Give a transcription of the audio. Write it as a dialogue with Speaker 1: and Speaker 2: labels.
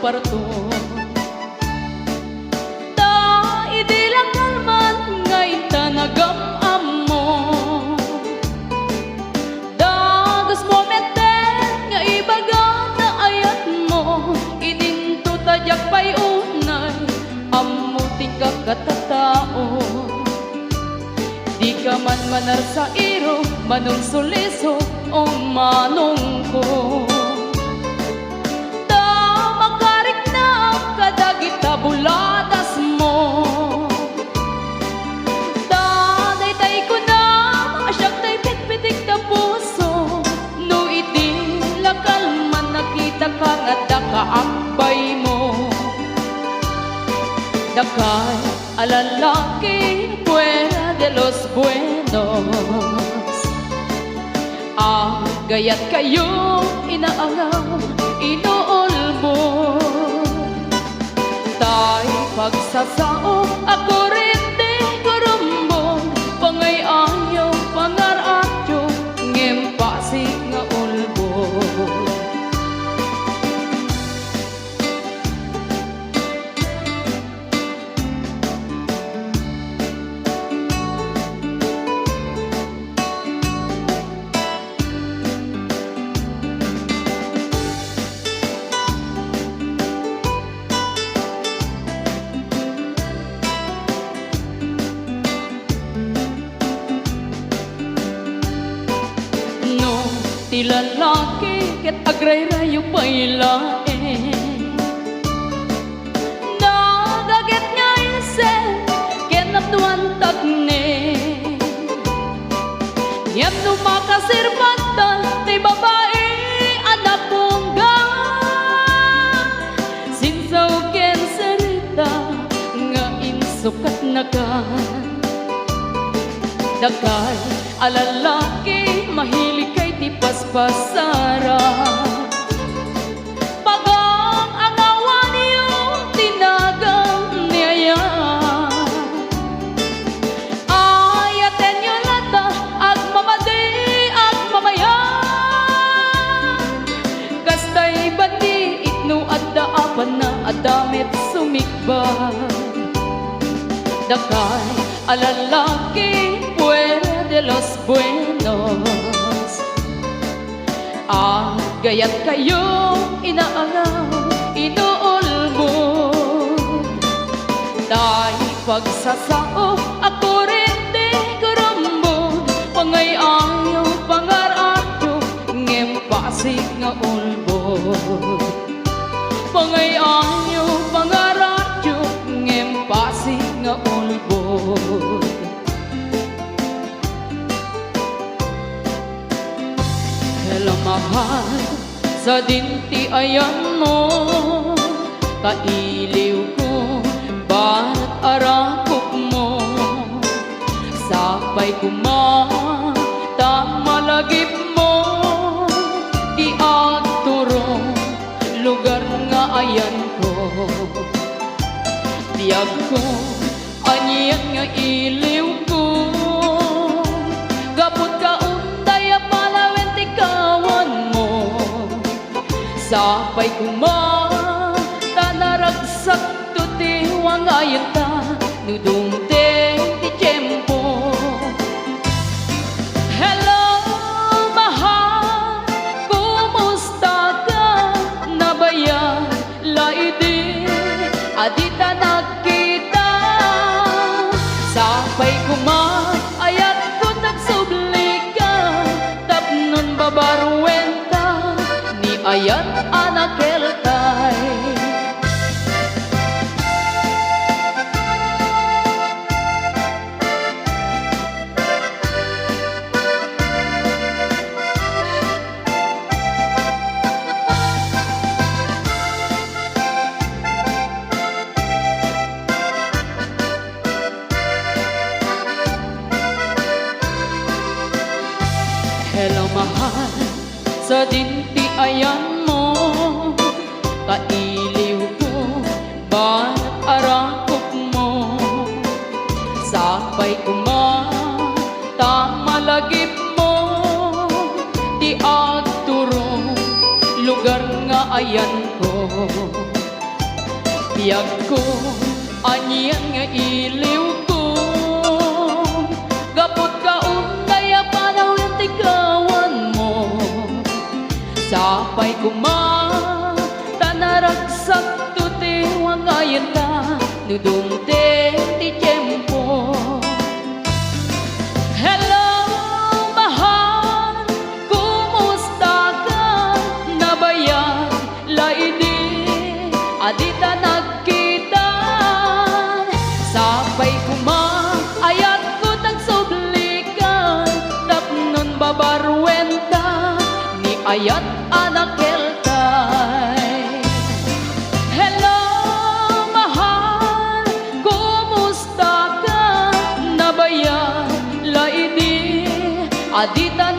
Speaker 1: parto. Ta idilang man ngay tanagam amo, dagas mo meten nga ibaga na ayat mo, idinto tajak pay unay amo tingkak katatao. Di ka man manar sa iro, manong suliso o manong ko. Ta makarik na kadagita buladas mo. Ta daytay ko na asyak tay pitpitik na puso. No iti lakal man nakita ka nga dakaakbay mo. Dakay alalaki fuera de los buenos, gayat kayo inaangaw inuulbo. Tay pagsasao ako rin di kurumbong, pangay ayaw pangaratyo ngempasi nga ulbo. Ti lalaki ket agray-rayo pa'y lae, nagaget nga ise ket naptuan tagne. Yam numakasirbantan ti babae anak pungga, sinsaw ken serita nga insukat na ka. Dakay alalaki mahilig kay ti paspasara, pagang angawan yung tinagang niyaya. Ayaten nyo lata ag mamadi ag mamaya, kastay bandi itno adda apan na adamit sumikba. Dakay alalaki fuera de los buenos, gayat kayo inaangaw inuulbo. Tay pagsasao ako rin di kurumbong, pangay ayaw pangaratyo ngempasig nga ulbo. Pangay ayaw pangaratyo ngempasig nga ulbo. Hello mahal, sa dinti ayan mo, kailiw ko, ba't arakok mo? Sapay kumata malagip mo, di agturong lugar nga ayan ko. Biyag ko, anyan nga iliw ko, gapot ka unday apalawen ti kawan mo. Sapay kumata naragsak to ti wangayon ta, nudumteng ti tiyempo. Hello mahal, kumusta ka? Nabaya laidi adita nakita. Sapay kumayat ko nagsubli ka, tapnon babaruenta ni ayat anak keltay. Hello mahal, sa dinti ayan mo, kailiw ko, ba't arakok mo? Sapay kumata malagip mo, di agturong lugar nga ayan ko. Tiyag ko, anyan nga iliw ko. Gapot ka kaya panaw yung tigawan mo. Sapay kuma, tanaragsak tuti wangayan ta, nudong te ti tiyempo. Hello, mahal, kumusta ka? Nabayan, laidi, adita nagkita. Sapay kuma, ayat ko tagsublikan, tapnon babarwenta, ni ayat anak keltay. Hello, mahal, kumusta ka? Nabayan, laidi, adita